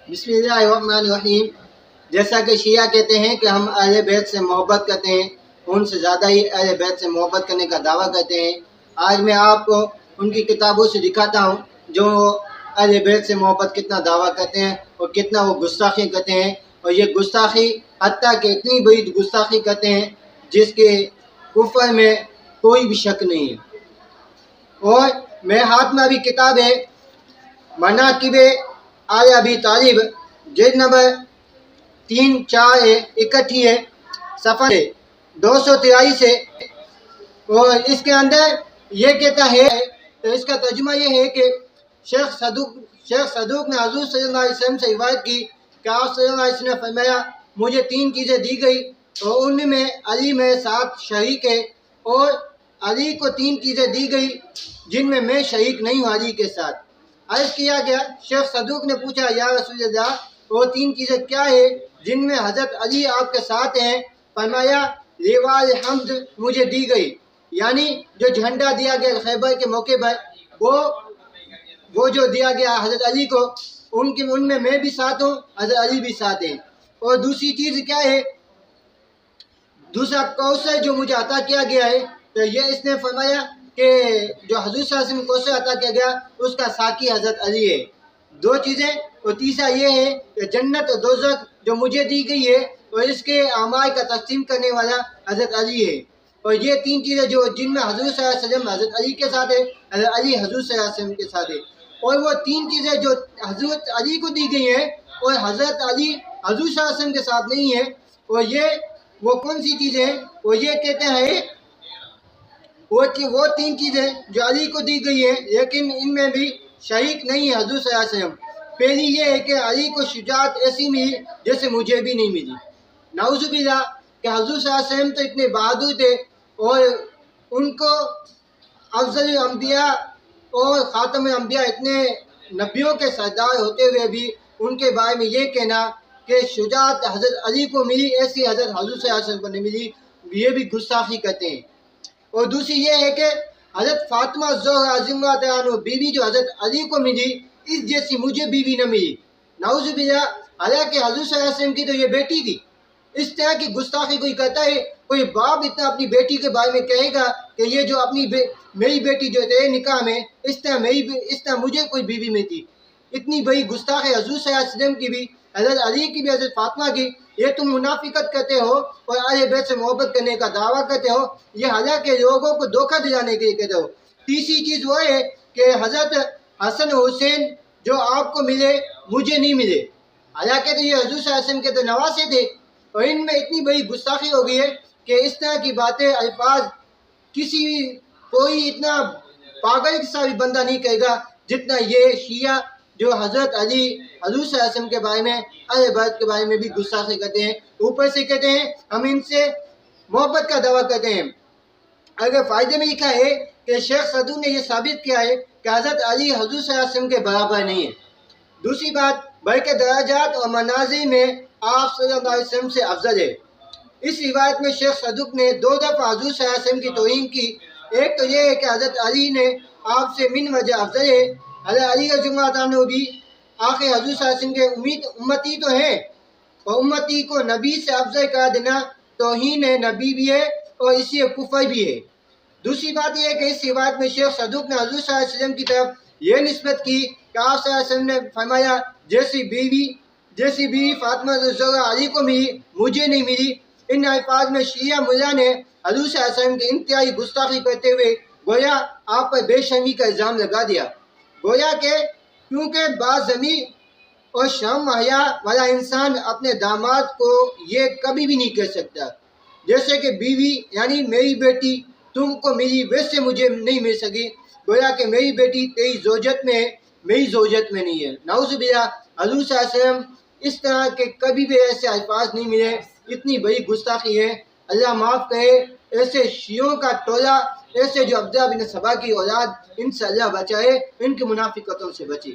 بسم اللہ الرحمن الرحیم۔ جیسا کہ شیعہ کہتے ہیں کہ ہم اہل بیت سے محبت کرتے ہیں، ان سے زیادہ ہی اہل بیت سے محبت کرنے کا دعویٰ کرتے ہیں۔ آج میں آپ کو ان کی کتابوں سے دکھاتا ہوں جو اہل بیت سے محبت کتنا دعویٰ کرتے ہیں اور کتنا وہ گستاخی کرتے ہیں، اور یہ گستاخی حتیٰ کہ اتنی بڑی گستاخی کرتے ہیں جس کے کفر میں کوئی بھی شک نہیں ہے۔ اور میرے ہاتھ میں ابھی کتاب ہے مناقب آل ابی طالب، جلد نمبر 3/4/61 ہے، صفحہ 243 ہے، اور اس کے اندر یہ کہتا ہے، تو اس کا ترجمہ یہ ہے کہ شیخ صدوق نے حضور صلی اللہ علیہ وسلم سے روایت کی کہ آپ صلی اللہ علیہ وسلم نے فرمایا مجھے 3 چیزیں دی گئی اور ان میں علی میرے ساتھ شریک ہے، اور علی کو 3 چیزیں دی گئی جن میں میں شریک نہیں ہوں علی کے ساتھ۔ عرض کیا گیا، شیخ صدوق نے پوچھا یا رسول اللہ وہ 3 چیزیں کیا ہے جن میں حضرت علی آپ کے ساتھ ہیں؟ فرمایا لیوال حمد مجھے دی گئی، یعنی جو جھنڈا دیا گیا خیبر کے موقع پر وہ جو دیا گیا حضرت علی کو، ان میں بھی ساتھ ہوں، حضرت علی بھی ساتھ ہیں۔ اور دوسری چیز کیا ہے؟ دوسرا کوثر جو مجھے عطا کیا گیا ہے، تو یہ اس نے فرمایا کہ جو حضور صلی اللہ علیہ وسلم کو کوثر عطا کیا گیا اس کا ساقی حضرت علی ہے۔ 2 چیزیں، اور تیسرا یہ ہے کہ جنت اور دوزخ جو مجھے دی گئی ہے اور اس کے اعمال کا تقسیم کرنے والا حضرت علی ہے۔ اور یہ 3 چیزیں جو جن میں حضور صلی اللہ علیہ وسلم حضرت علی کے ساتھ ہے، حضرت علی حضور صلی اللہ علیہ وسلم کے ساتھ ہے۔ اور وہ 3 چیزیں جو حضرت علی کو دی گئی ہیں اور حضرت علی حضور صلی اللہ علیہ وسلم کے ساتھ نہیں ہے، اور وہ کون سی چیزیں ہیں؟ وہ یہ کہتے ہیں وہ 3 چیزیں جو علی کو دی گئی ہیں لیکن ان میں بھی شریک نہیں ہے حضور صلی اللہ علیہ وسلم۔ پہلی یہ ہے کہ علی کو شجاعت ایسی ملی جیسے مجھے بھی نہیں ملی۔ نعوذ باللہ کہ حضور صلی اللہ علیہ وسلم تو اتنے بہادر تھے، اور ان کو افضل الانبیاء اور خاتم الانبیاء اتنے نبیوں کے سردار ہوتے ہوئے بھی ان کے بارے میں یہ کہنا کہ شجاعت حضرت علی کو ملی ایسی حضرت حضور صلی اللہ علیہ وسلم کو نہیں ملی، یہ بھی گستاخی کرتے ہیں۔ اور دوسری یہ ہے کہ حضرت فاطمہ الزہرا رضی اللہ تعالیٰ عنہ بیوی جو حضرت علی کو ملی اس جیسی مجھے بیوی نہ ملی، نعوذ باللہ، حالانکہ حضور صلی اللہ علیہ وسلم کی تو یہ بیٹی تھی۔ اس طرح کی گستاخی کوئی کرتا ہے؟ کوئی باپ اتنا اپنی بیٹی کے بارے میں کہے گا کہ یہ جو میری بیٹی جو تیرے نکاح میں اس طرح مجھے کوئی بیوی میں تھی؟ اتنی بڑی گستاخ ہے حضور صلی اللہ علیہ وسلم کی بھی، حضرت علی کی بھی، حضرت فاطمہ کی۔ یہ تم منافقت کرتے ہو اور اہل بیت سے محبت کرنے کا دعویٰ کرتے ہو، یہ حالانکہ لوگوں کو دھوکہ دلانے کے لیے کہتے ہو۔ تیسری چیز وہ ہے کہ حضرت حسن و حسین جو آپ کو ملے مجھے نہیں ملے، حالانکہ تو یہ حضور صلی اللہ علیہ وسلم کے تو نواسے تھے۔ اور ان میں اتنی بڑی گستاخی ہو گئی ہے کہ اس طرح کی باتیں الفاظ کوئی اتنا پاگل سا بھی بندہ نہیں کہے گا جتنا یہ شیعہ جو حضرت علی حضور صلی اللہ علیہ وسلم کے بارے میں اہل بیت کے بارے میں بھی گستاخی کرتے ہیں، اوپر سے کہتے ہیں ہم ان سے محبت کا دعویٰ کرتے ہیں۔ اگر فائدے میں لکھا ہے کہ شیخ صدوق نے یہ ثابت کیا ہے کہ حضرت علی حضور صلی اللہ علیہ وسلم کے برابر نہیں ہے۔ دوسری بات، بلکہ درجات اور منازل میں آپ صلی اللہ علیہ وسلم سے افضل ہے۔ اس روایت میں شیخ صدوق نے 2 دفعہ حضور صلی اللہ علیہ وسلم کی توہین کی۔ ایک تو یہ ہے کہ حضرت علی نے آپ سے من وجہ افضل ہے، حضرت علی رضی اللہ عنہ بھی آخر حضور صلی اللہ علیہ وسلم کے امتی تو ہیں، اور امتی کو نبی سے افضل قرار دینا توہین ہے، نبی بھی ہے اور اسی کفر بھی ہے۔ دوسری بات یہ ہے کہ اس روایت میں شیخ صدوق نے حضور صلی اللہ علیہ وسلم کی طرف یہ نسبت کی کہ آپ صلی اللہ علیہ وسلم نے فرمایا جیسی بیوی فاطمہ الزہرا علی کو ملی مجھے نہیں ملی۔ ان الفاظ میں شیعہ ملا نے حضور صلی اللہ علیہ وسلم کی انتہائی گستاخی کرتے ہوئے گویا آپ پر بے شرمی کا الزام لگا دیا، گویا کہ کیونکہ باضمیر اور شرم و حیا والا انسان اپنے داماد کو یہ کبھی بھی نہیں کہہ سکتا جیسے کہ بیوی یعنی میری بیٹی تم کو ملی ویسے مجھے نہیں مل سکی، گویا کہ میری بیٹی تیری زوجت میں ہے میری زوجت میں نہیں ہے۔ نعوذ باللہ، حضور صلی اللہ علیہ وسلم اس طرح کے کبھی بھی ایسے الفاظ نہیں ملے، اتنی بڑی گستاخی ہے۔ اللہ معاف کرے ایسے شیعوں کا ٹولہ، ایسے جو عبداللہ بن سبا کی اولاد، ان سے اللہ بچائے، ان کی منافقتوں سے بچے۔